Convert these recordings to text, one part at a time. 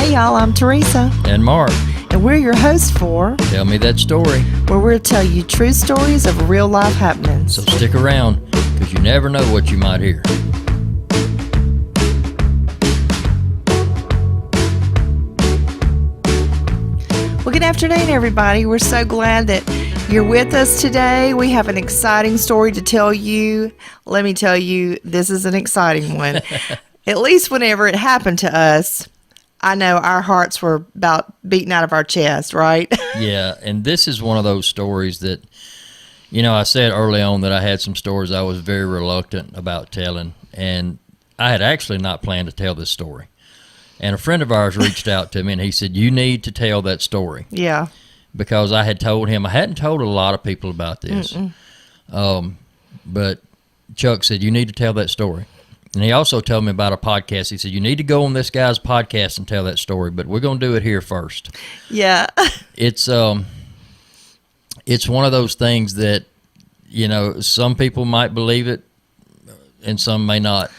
Hey y'all, I'm Theresa. And Mark. And we're your hosts for Tell Me That Story, where we'll tell you true stories of real life happenings. So stick around, because you never know what you might hear. Well, good afternoon, everybody. We're so glad that you're with us today. We have an exciting story to tell you. Let me tell you, this is an exciting one. At least whenever it happened to us, I know our hearts were about beating out of our chest, right? Yeah, and this is one of those stories that, you know, I said early on that I had some stories I was very reluctant about telling, and I had actually not planned to tell this story. And a friend of ours reached out to me, and he said, you need to tell that story. Yeah. Because I had told him, I hadn't told a lot of people about this. But Chuck said, you need to tell that story. And he also told me about a podcast. He said, you need to go on this guy's podcast and tell that story, but we're going to do it here first. Yeah. It's one of those things that, you know, some people might believe it and some may not.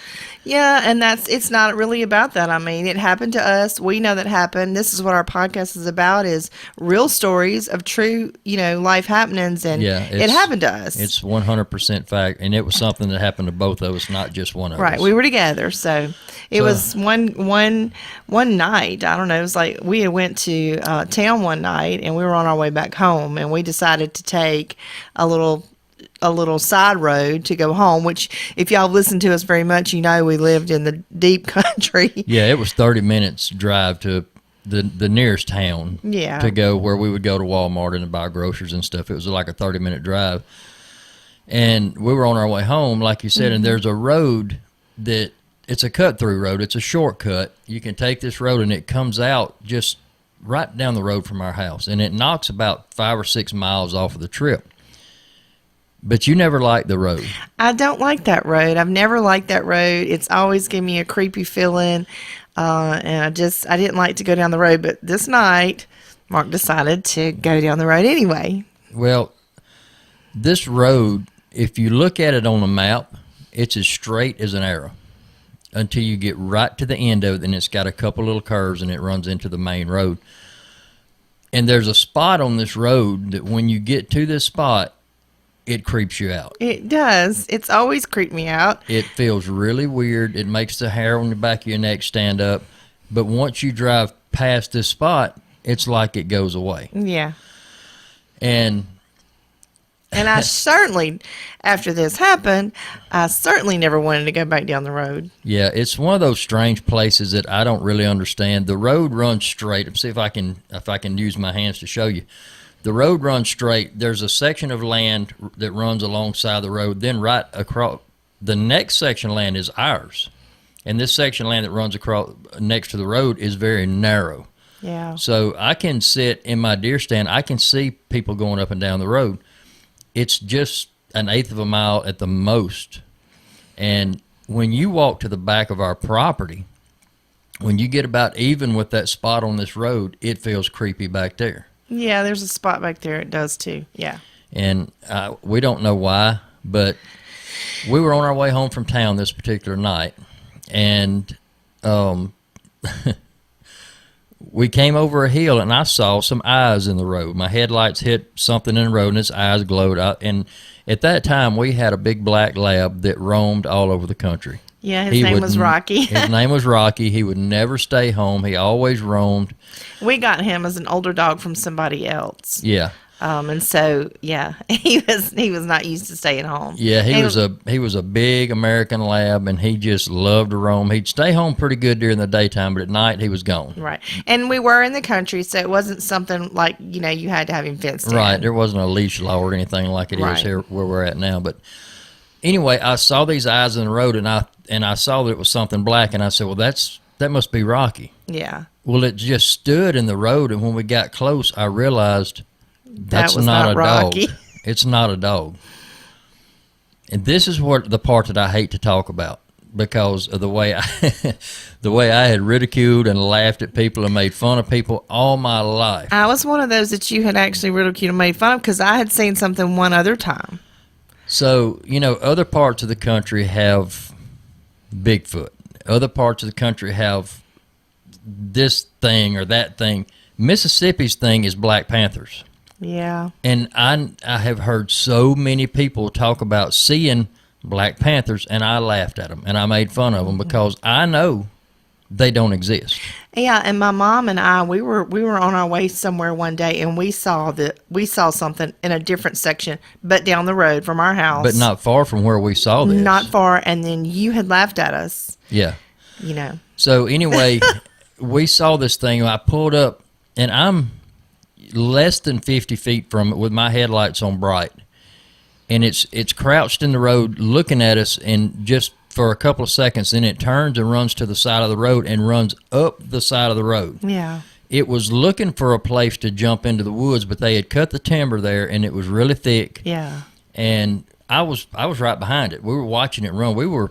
Yeah, and it's not really about that. I mean, it happened to us. We know that happened. This is what our podcast is about, is real stories of true, you know, life happenings, and it happened to us. It's 100% fact, and it was something that happened to both of us, not just one of us. Right, we were together, so it was one night. I don't know, it was like we had went to town one night, and we were on our way back home, and we decided to take a little side road to go home, which if y'all listened to us very much, you know we lived in the deep country. Yeah, it was 30 minutes drive to the nearest town to go where we would go to Walmart and buy groceries and stuff. It was like a 30-minute drive. And we were on our way home, like you said, and there's a road that, it's a cut-through road. It's a shortcut. You can take this road, and it comes out just right down the road from our house, and it knocks about 5 or 6 miles off of the trip. But you never liked the road. I don't like that road. I've never liked that road. It's always given me a creepy feeling, and I didn't like to go down the road. But this night, Mark decided to go down the road anyway. Well, this road, if you look at it on a map, it's as straight as an arrow until you get right to the end of it, and it's got a couple little curves, and it runs into the main road. And there's a spot on this road that when you get to this spot, it creeps you out. It does. It's always creeped me out. It feels really weird. It makes the hair on the back of your neck stand up. But once you drive past this spot, it's like it goes away. Yeah. And I certainly, after this happened, I certainly never wanted to go back down the road. Yeah, it's one of those strange places that I don't really understand. The road runs straight. Let's see if I can use my hands to show you. The road runs straight. There's a section of land that runs alongside the road. Then right across, the next section of land is ours. And this section of land that runs across next to the road is very narrow. Yeah. So I can sit in my deer stand. I can see people going up and down the road. It's just an eighth of a mile at the most. And when you walk to the back of our property, when you get about even with that spot on this road, it feels creepy back there. Yeah, there's a spot back there. It does too. Yeah. And we don't know why, but we were on our way home from town this particular night, and we came over a hill, and I saw some eyes in the road. My headlights hit something in the road, and its eyes glowed out. And at that time, we had a big black lab that roamed all over the country. Yeah, his name was Rocky. His name was Rocky. He would never stay home. He always roamed. We got him as an older dog from somebody else. Yeah. And so, yeah, he was not used to staying home. Yeah, he was a big American lab, and he just loved to roam. He'd stay home pretty good during the daytime, but at night he was gone. Right. And we were in the country, so it wasn't something like, you know, you had to have him fenced in. Right. There wasn't a leash law or anything like it is here where we're at now. But anyway, I saw these eyes in the road, and I saw that it was something black, and I said, well, that must be Rocky. Yeah. Well, it just stood in the road, and when we got close, I realized that's not a Rocky. dog. It's not a dog. And this is the part that I hate to talk about, because of the way I had ridiculed and laughed at people and made fun of people all my life. I was one of those that you had actually ridiculed and made fun of, because I had seen something one other time. So, you know, other parts of the country have Bigfoot. Other parts of the country have this thing or that thing. Mississippi's thing is black panthers. Yeah. And I have heard so many people talk about seeing black panthers, and I laughed at them and I made fun of them because I know they don't exist. Yeah, and my mom and I, we were on our way somewhere one day, and we saw something in a different section, but down the road from our house, but not far from where we saw this. Not far, and then you had laughed at us. Yeah. You know. So anyway, we saw this thing. I pulled up, and I'm less than 50 feet from it with my headlights on bright, and it's crouched in the road looking at us, and just for a couple of seconds, then it turns and runs to the side of the road and runs up the side of the road. Yeah. It was looking for a place to jump into the woods, but they had cut the timber there, and it was really thick. Yeah. And I was right behind it. We were watching it run. We were,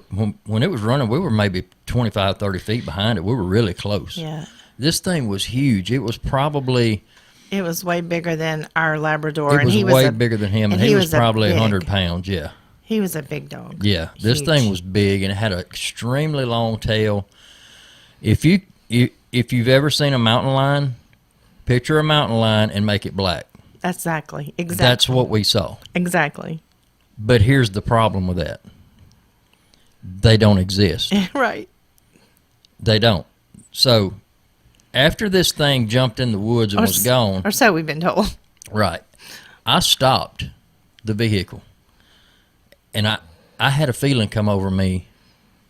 when it was running, we were maybe 25, 30 feet behind it. We were really close. Yeah. This thing was huge. It was probably... It was way bigger than our Labrador. It was way bigger than him, and he was probably 100 pounds, yeah. He was a big dog. Yeah, this thing was big, and it had an extremely long tail. If you've ever seen a mountain lion, picture a mountain lion and make it black. Exactly. That's what we saw. Exactly. But here's the problem with that. They don't exist. Right. They don't. So after this thing jumped in the woods and was gone. Or so we've been told. Right. I stopped the vehicle. And I had a feeling come over me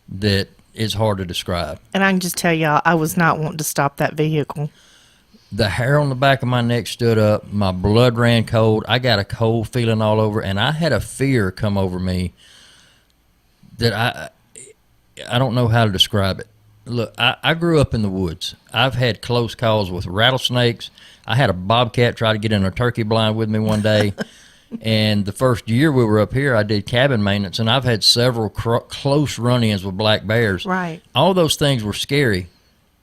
that is hard to describe. And I can just tell y'all, I was not wanting to stop that vehicle. The hair on the back of my neck stood up. My blood ran cold. I got a cold feeling all over. And I had a fear come over me that I don't know how to describe it. Look, I grew up in the woods. I've had close calls with rattlesnakes. I had a bobcat try to get in a turkey blind with me one day. And the first year we were up here, I did cabin maintenance, and I've had several close run-ins with black bears. Right. All those things were scary,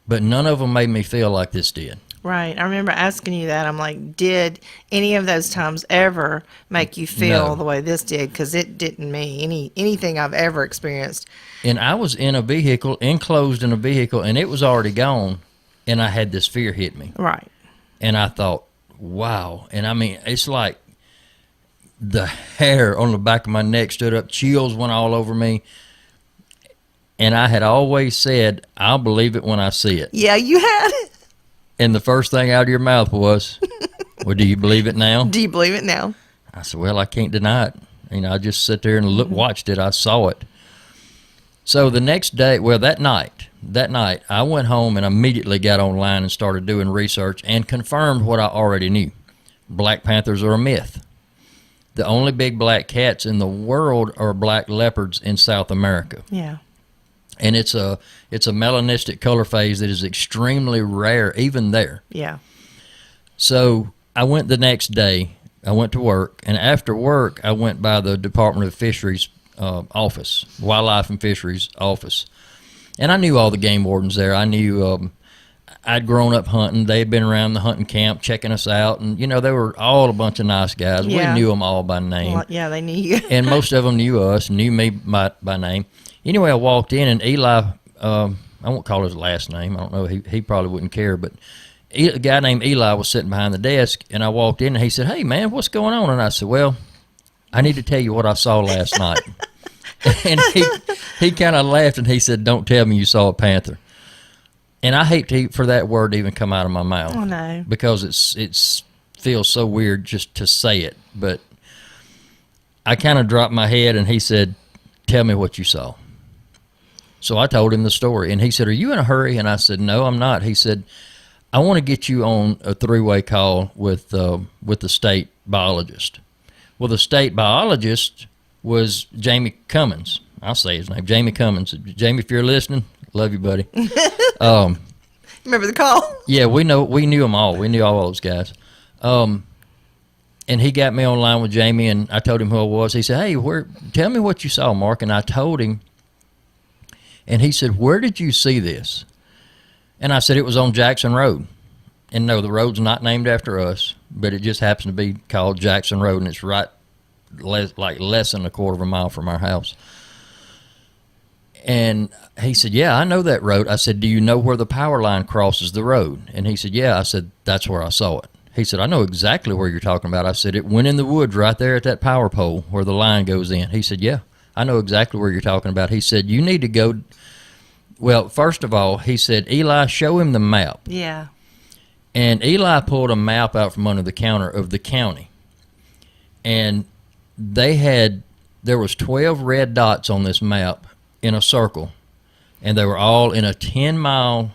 but none of them made me feel like this did. Right. I remember asking you that. I'm like, did any of those times ever make you feel the way this did? Because it didn't me. Anything I've ever experienced. And I was in a vehicle, enclosed in a vehicle, and it was already gone, and I had this fear hit me. Right. And I thought, wow. And I mean, it's like the hair on the back of my neck stood up, chills went all over me. And I had always said, I'll believe it when I see it. Yeah, you had. And the first thing out of your mouth was, well, do you believe it now? Do you believe it now? I said, well, I can't deny it. You know, I just sat there and watched it. I saw it. So the next day, well, that night, I went home and immediately got online and started doing research and confirmed what I already knew. Black panthers are a myth. The only big black cats in the world are black leopards in South America. Yeah. And it's a melanistic color phase that is extremely rare even there. Yeah. So I went the next day. I went to work, and after work, I went by the Department of Fisheries office, Wildlife and Fisheries office. And I knew all the game wardens there. I knew I'd grown up hunting. They'd been around the hunting camp checking us out. And, you know, they were all a bunch of nice guys. Yeah. We knew them all by name. Well, yeah, they knew you. And most of them knew us, knew me by name. Anyway, I walked in, and Eli, I won't call his last name. I don't know. He probably wouldn't care. But a guy named Eli was sitting behind the desk, and I walked in, and he said, hey, man, what's going on? And I said, well, I need to tell you what I saw last night. And he kind of laughed, and he said, don't tell me you saw a panther. And I hate for that word to even come out of my mouth. Oh, no. Because it feels so weird just to say it. But I kind of dropped my head, and he said, tell me what you saw. So I told him the story, and he said, are you in a hurry? And I said, no, I'm not. He said, I want to get you on a three-way call with the state biologist. Well, the state biologist was Jamie Cummins. I'll say his name, Jamie Cummins. Jamie, if you're listening, love you, buddy. Remember the call? Yeah, we knew them all. We knew all those guys. And he got me online with Jamie, and I told him who I was. He said, hey, tell me what you saw, Mark. And I told him, and he said, where did you see this? And I said, it was on Jackson Road. And no, the road's not named after us, but it just happens to be called Jackson Road, and it's right less than a quarter of a mile from our house. And he said, yeah, I know that road. I said, do you know where the power line crosses the road? And he said, yeah. I said, that's where I saw it. He said, I know exactly where you're talking about. I said, it went in the woods right there at that power pole where the line goes in. He said, yeah, I know exactly where you're talking about. He said, you need to go. Well, first of all, he said, Eli, show him the map. Yeah. And Eli pulled a map out from under the counter of the county. And there was 12 red dots on this map in a circle. And they were all in a 10-mile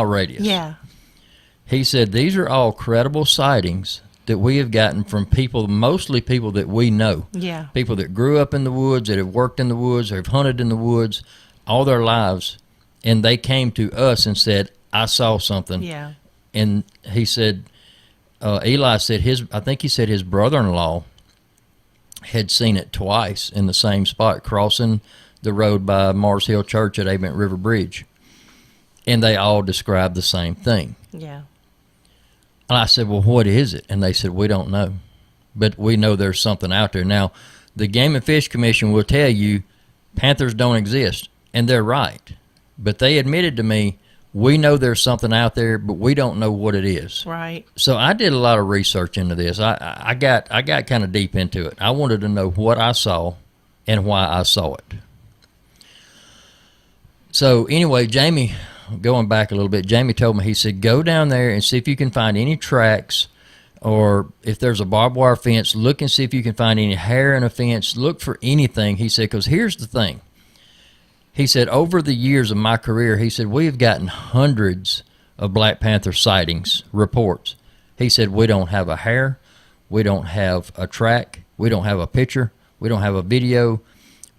radius. Yeah. He said, these are all credible sightings that we have gotten from people, mostly people that we know. Yeah. People that grew up in the woods, that have worked in the woods, or have hunted in the woods all their lives. And they came to us and said, I saw something. Yeah. And he said, Eli said I think he said his brother-in-law had seen it twice in the same spot, crossing the road by Mars Hill Church at Abent River Bridge. And they all described the same thing. Yeah. And I said, well, what is it? And they said, we don't know. But we know there's something out there. Now, the Game and Fish Commission will tell you panthers don't exist. And they're right. But they admitted to me, we know there's something out there, but we don't know what it is. Right. So I did a lot of research into this. I got kind of deep into it. I wanted to know what I saw and why I saw it. So anyway, Jamie, going back a little bit, Jamie told me, he said, go down there and see if you can find any tracks, or if there's a barbed wire fence, look and see if you can find any hair in a fence. Look for anything. He said, because here's the thing. He said, over the years of my career, he said, we have gotten hundreds of Black Panther sightings, reports. He said, we don't have a hair, we don't have a track, we don't have a picture, we don't have a video,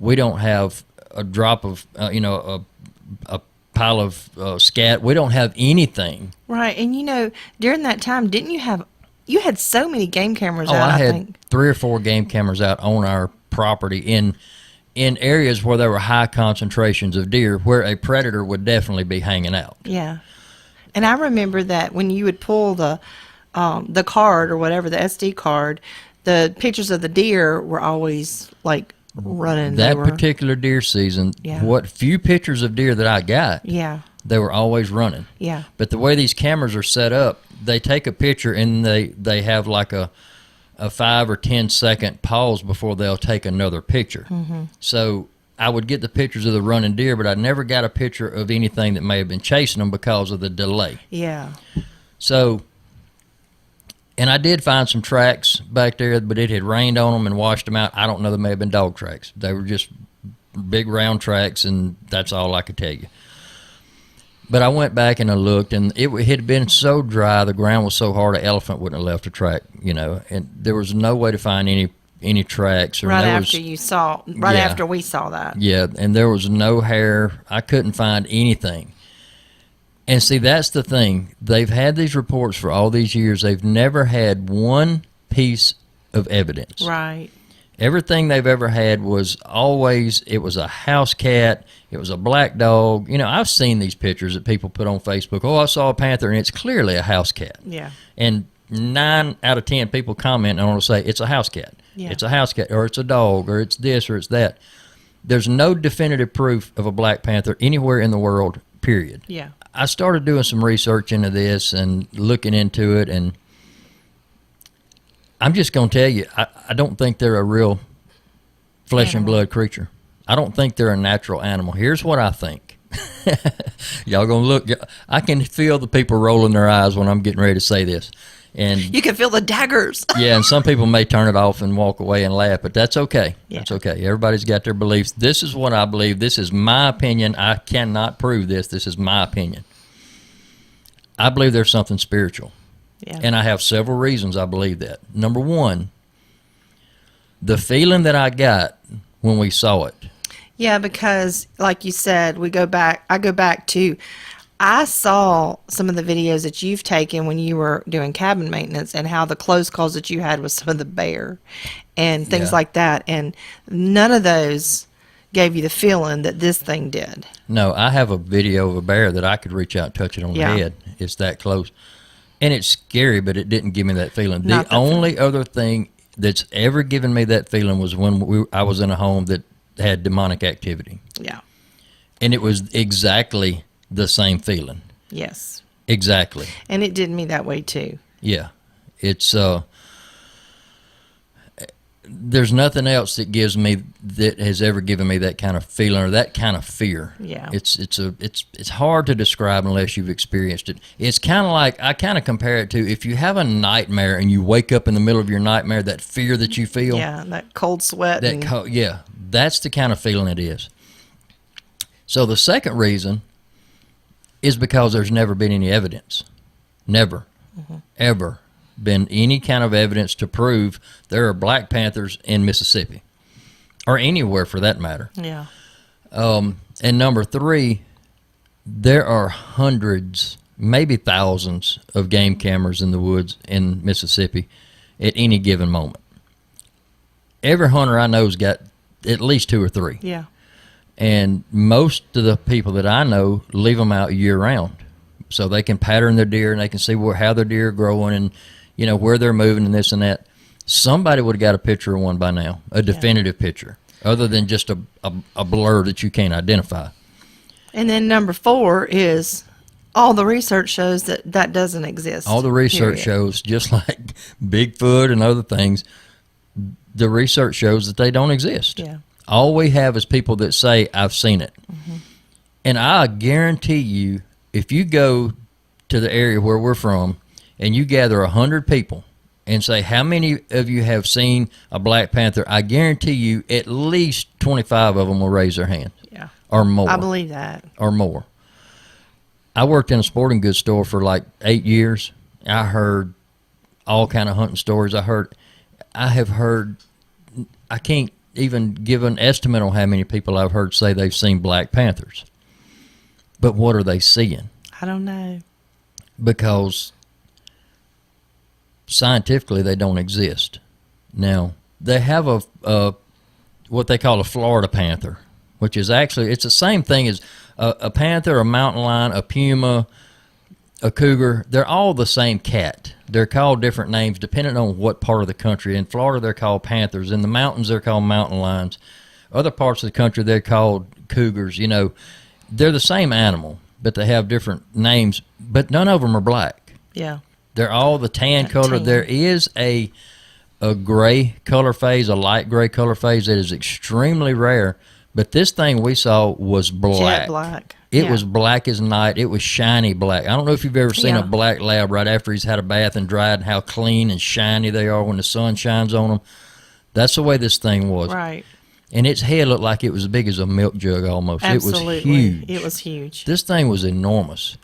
we don't have a drop of, a pile of scat. We don't have anything. Right. And, during that time, didn't you had so many game cameras out, I think. had 3 or 4 game cameras out on our property in areas where there were high concentrations of deer, where a predator would definitely be hanging out. Yeah. And I remember that when you would pull the card or whatever, the SD card, the pictures of the deer were always like running. That particular deer season, what few pictures of deer that I got, they were always running. Yeah. But the way these cameras are set up, they take a picture and they have like a 5 or 10 second pause before they'll take another picture. Mm-hmm. So I would get the pictures of the running deer, but I never got a picture of anything that may have been chasing them because of the delay. Yeah. So, and I did find some tracks back there, but it had rained on them and washed them out. I don't know, they may have been dog tracks. They were just big round tracks, and that's all I could tell you. But I went back and I looked, and it had been so dry, the ground was so hard, an elephant wouldn't have left a track, and there was no way to find any tracks. Or after we saw that. Yeah, and there was no hair. I couldn't find anything. And see, that's the thing. They've had these reports for all these years. They've never had one piece of evidence. Right. Everything they've ever had was always, it was a house cat, it was a black dog. I've seen these pictures that people put on Facebook. Oh, I saw a panther, and it's clearly a house cat. Yeah. And 9 out of 10 people comment and want to say, it's a house cat. Yeah. It's a house cat, or it's a dog, or it's this, or it's that. There's no definitive proof of a black panther anywhere in the world, period. Yeah. I started doing some research into this and looking into it, and I'm just going to tell you, I don't think they're a real flesh and blood creature. I don't think they're a natural animal. Here's what I think. Y'all going to look. I can feel the people rolling their eyes when I'm getting ready to say this. And you can feel the daggers. Yeah, and some people may turn it off and walk away and laugh, but that's okay. Yeah. That's okay. Everybody's got their beliefs. This is what I believe. This is my opinion. I cannot prove this. This is my opinion. I believe there's something spiritual. Yeah. And I have several reasons I believe that. Number one, the feeling that I got when we saw it. Yeah, because like you said, I go back to, I saw some of the videos that you've taken when you were doing cabin maintenance and how the close calls that you had with some of the bear and things like that. And none of those gave you the feeling that this thing did. No, I have a video of a bear that I could reach out and touch it on the head. It's that close. And it's scary, but it didn't give me that feeling. The only other thing that's ever given me that feeling was when I was in a home that had demonic activity. Yeah. And it was exactly the same feeling. Yes. Exactly. And it did me that way too. Yeah. It's there's nothing else that has ever given me that kind of feeling or that kind of fear. Yeah. It's hard to describe unless you've experienced it. It's kind of like, I kind of compare it to if you have a nightmare and you wake up in the middle of your nightmare, that fear that you feel. Yeah, that cold sweat. Yeah, that's the kind of feeling it is. So the second reason is because there's never been any evidence. Never, ever been any kind of evidence to prove there are black panthers in Mississippi or anywhere for that matter. Yeah. And number three, there are hundreds, maybe thousands of game cameras in the woods in Mississippi at any given moment. Every hunter I know's got at least 2 or 3. Yeah. And most of the people that I know leave them out year round, so they can pattern their deer and they can see how their deer are growing and where they're moving and this and that. Somebody would have got a picture of one by now, a definitive picture, other than just a blur that you can't identify. And then number 4 is all the research shows that doesn't exist. All the research shows, just like Bigfoot and other things, the research shows that they don't exist. Yeah. All we have is people that say, I've seen it. And I guarantee you, if you go to the area where we're from and you gather 100 people and say, how many of you have seen a black panther, I guarantee you at least 25 of them will raise their hand. Yeah. Or more. I believe that. Or more. I worked in a sporting goods store for like 8 years. I heard all kind of hunting stories. I have heard, I can't even give an estimate on how many people I've heard say they've seen black panthers. But what are they seeing? I don't know. Because scientifically they don't exist. Now, they have a what they call a Florida panther, which is actually, it's the same thing as a panther, a mountain lion, a puma, a cougar. They're all the same cat. They're called different names depending on what part of the country. In Florida, they're called panthers. In the mountains, they're called mountain lions. Other parts of the country, they're called cougars. They're the same animal, but they have different names, but none of them are black. Yeah. They're all the tan color. Tan. There is a gray color phase, a light gray color phase that is extremely rare, but this thing we saw was black. Jet black. It was black as night. It was shiny black. I don't know if you've ever seen a black lab right after he's had a bath and dried, and how clean and shiny they are when the sun shines on them. That's the way this thing was. Right. And its head looked like it was as big as a milk jug almost. Absolutely. It was huge. It was huge. This thing was enormous.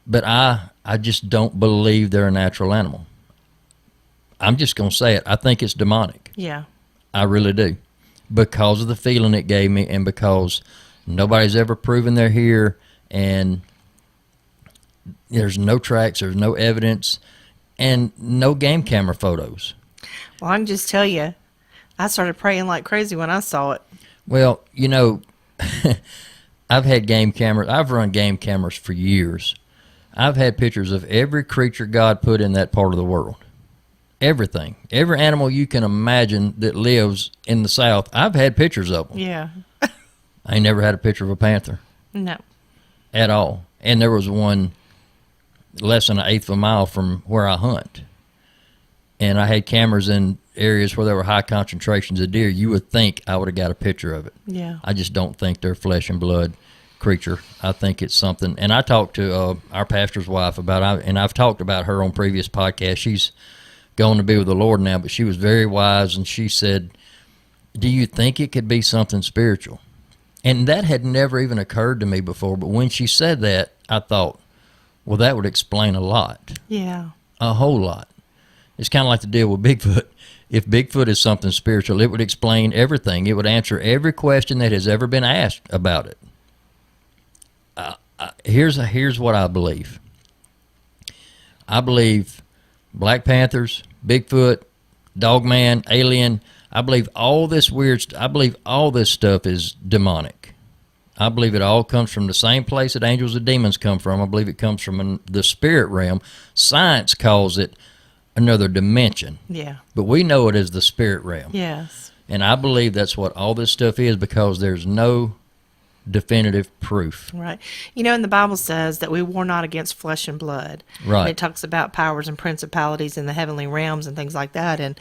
But I just don't believe they're a natural animal. I'm just going to say it. I think it's demonic. Yeah. I really do. Because of the feeling it gave me and because nobody's ever proven they're here and there's no tracks, there's no evidence, and no game camera photos. Well, I can just tell you, I started praying like crazy when I saw it. Well, I've had game cameras. I've run game cameras for years. I've had pictures of every creature God put in that part of the world. Everything. Every animal you can imagine that lives in the South, I've had pictures of them. Yeah. I ain't never had a picture of a panther. No. At all. And there was one less than 1/8 of a mile from where I hunt. And I had cameras in areas where there were high concentrations of deer. You would think I would have got a picture of it. Yeah. I just don't think they're flesh and blood creature. I think it's something. And I talked to our pastor's wife about it, and I've talked about her on previous podcasts. She's going to be with the Lord now, but she was very wise, and she said, do you think it could be something spiritual? And that had never even occurred to me before, but when she said that, I thought, well, that would explain a lot. Yeah. A whole lot. It's kind of like the deal with Bigfoot. If Bigfoot is something spiritual, it would explain everything. It would answer every question that has ever been asked about it. Here's what I believe. I believe Black Panthers, Bigfoot, Dogman, Alien, I believe all this I believe all this stuff is demonic. I believe it all comes from the same place that angels and demons come from. I believe it comes from the spirit realm. Science calls it another dimension. Yeah. But we know it as the spirit realm. Yes. And I believe that's what all this stuff is, because there's no definitive proof. Right. And the Bible says that we war not against flesh and blood. Right. And it talks about powers and principalities in the heavenly realms and things like that. And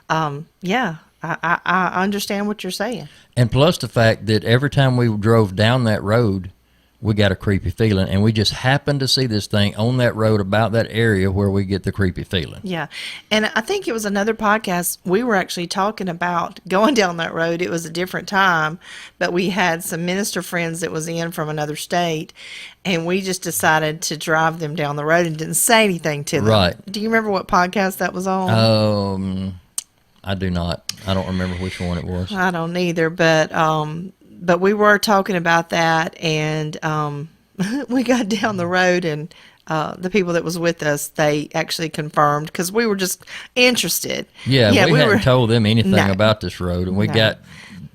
I understand what you're saying. And plus the fact that every time we drove down that road, we got a creepy feeling, and we just happened to see this thing on that road about that area where we get the creepy feeling. Yeah. And I think it was another podcast, we were actually talking about going down that road. It was a different time, but we had some minister friends that was in from another state, and we just decided to drive them down the road and didn't say anything to them. Right. Do you remember what podcast that was on? I do not. I don't remember which one it was. I don't either, but we were talking about that, and we got down the road, and the people that was with us, they actually confirmed, because we were just interested. Yeah, we hadn't told them anything about this road, and we got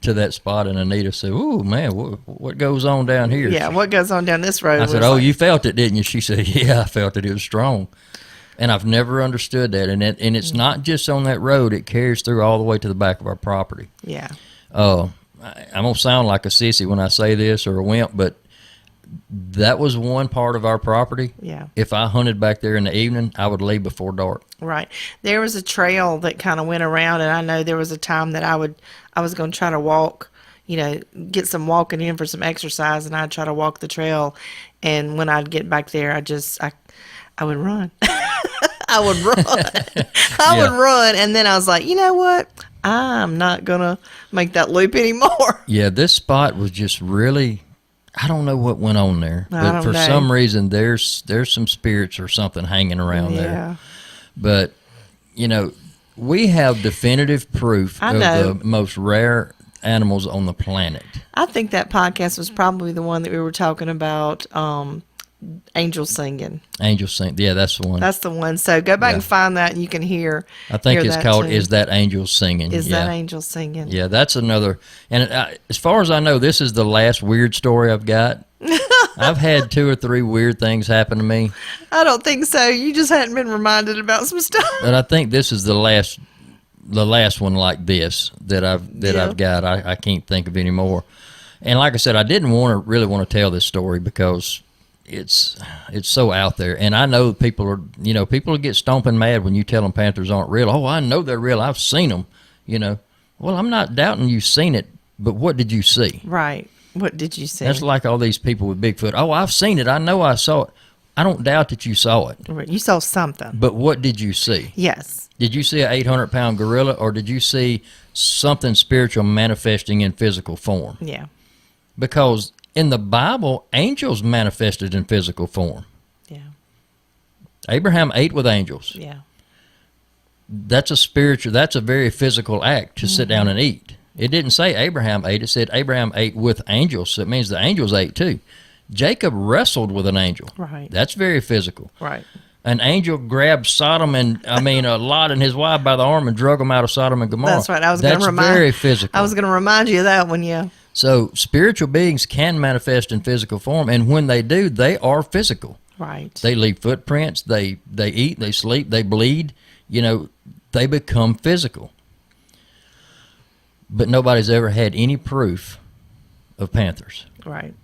to that spot, and Anita said, "Ooh, man, what goes on down here?" Yeah, what goes on down this road? I said, "Oh, you felt it, didn't you?" She said, "Yeah, I felt it. It was strong." And I've never understood that, and it's not just on that road; it carries through all the way to the back of our property. Yeah. I'm going to sound like a sissy when I say this, or a wimp, but that was one part of our property. Yeah. If I hunted back there in the evening, I would leave before dark. Right. There was a trail that kind of went around, and I know there was a time that I was going to try to walk, get some walking in for some exercise, and I'd try to walk the trail. And when I'd get back there, I would run. I would run. I would run. And then I was like, you know what? I'm not going to make that loop anymore. Yeah, this spot was just really, I don't know what went on there. But for some reason, there's some spirits or something hanging around there. But, we have definitive proof of the most rare animals on the planet. I think that podcast was probably the one that we were talking about, angels singing. Angels sing. Yeah, that's the one. That's the one. So go back and find that, and you can hear. I think it's called "Is That Angel Singing?" Is that angel singing? Yeah, that's another. And as far as I know, this is the last weird story I've got. I've had 2 or 3 weird things happen to me. I don't think so. You just hadn't been reminded about some stuff. But I think this is the last one like this that I've got. I can't think of any more. And like I said, I didn't really want to tell this story because it's so out there, and I know people get stomping mad when you tell them panthers aren't real. Oh, I know they're real. I've seen them. Well, I'm not doubting you've seen it, but what did you see? Right. What did you see? That's like all these people with Bigfoot. Oh, I've seen it. I know I saw it. I don't doubt that you saw it. You saw something. But what did you see? Yes. Did you see an 800-pound gorilla, or did you see something spiritual manifesting in physical form? Yeah. Because in the Bible, angels manifested in physical form. Yeah. Abraham ate with angels. Yeah. That's a very physical act to sit down and eat. It didn't say Abraham ate, it said Abraham ate with angels. So it means the angels ate too. Jacob wrestled with an angel. Right. That's very physical. Right. An angel grabbed Sodom Lot and his wife by the arm and drug them out of Sodom and Gomorrah. That's right. That's very physical. I was going to remind you of that one, yeah. So spiritual beings can manifest in physical form, and when they do, they are physical. Right. They leave footprints, they eat, they sleep, they bleed, they become physical. But nobody's ever had any proof of panthers. Right.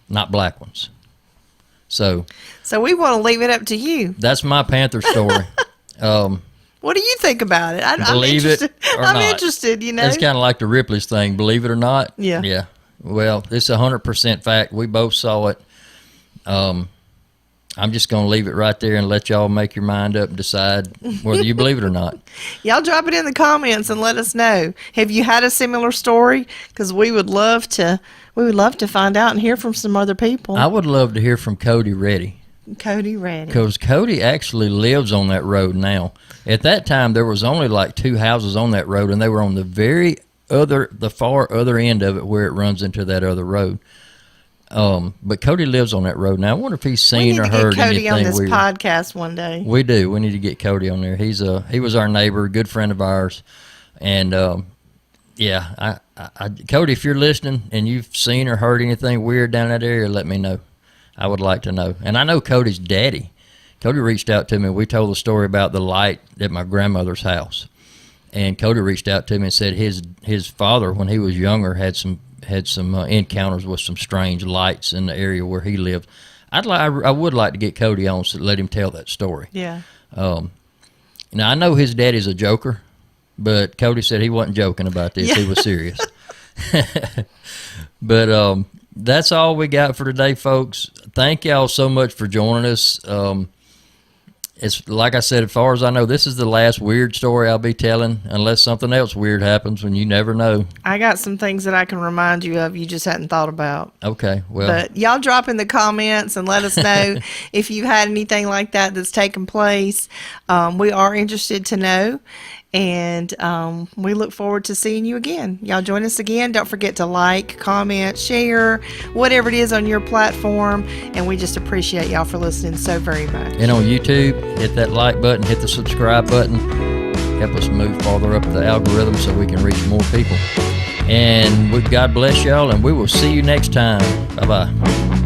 Not black ones. So we want to leave it up to you. That's my panther story. What do you think about it? Believe it or not. I'm interested, It's kind of like the Ripley's thing, believe it or not. Yeah. Yeah. Well, it's 100% fact. We both saw it. I'm just going to leave it right there and let y'all make your mind up and decide whether you believe it or not. Y'all drop it in the comments and let us know. Have you had a similar story? Because we would love to find out and hear from some other people. I would love to hear from Cody Reddy. Cody Reddy. Because Cody actually lives on that road now. At that time, there was only like 2 houses on that road, and they were on the far other end of it where it runs into that other road. But Cody lives on that road now. I wonder if he's seen or heard anything weird. We need to get Cody on this podcast one day. We do. We need to get Cody on there. He was our neighbor, a good friend of ours, and Cody, if you're listening and you've seen or heard anything weird down that area, let me know. I would like to know. And I know Cody's daddy. Cody reached out to me. We told the story about the light at my grandmother's house. And Cody reached out to me and said his father, when he was younger, had some encounters with some strange lights in the area where he lived. I would like to get Cody on to let him tell that story. Yeah. Now I know his daddy's a joker, but Cody said he wasn't joking about this. Yeah. He was serious. But that's all we got for today, folks. Thank y'all so much for joining us. It's like I said, as far as I know, this is the last weird story I'll be telling, unless something else weird happens, when you never know. I got some things that I can remind you of you just hadn't thought about. Okay, well. But y'all drop in the comments and let us know if you've had anything like that that's taken place. We are interested to know, and we look forward to seeing you again. Y'all join us again. Don't forget to like, comment, share, whatever it is on your platform, and we just appreciate y'all for listening so very much. And on YouTube, hit that like button, hit the subscribe button. Help us move farther up the algorithm so we can reach more people. And God bless y'all, and we will see you next time. Bye-bye.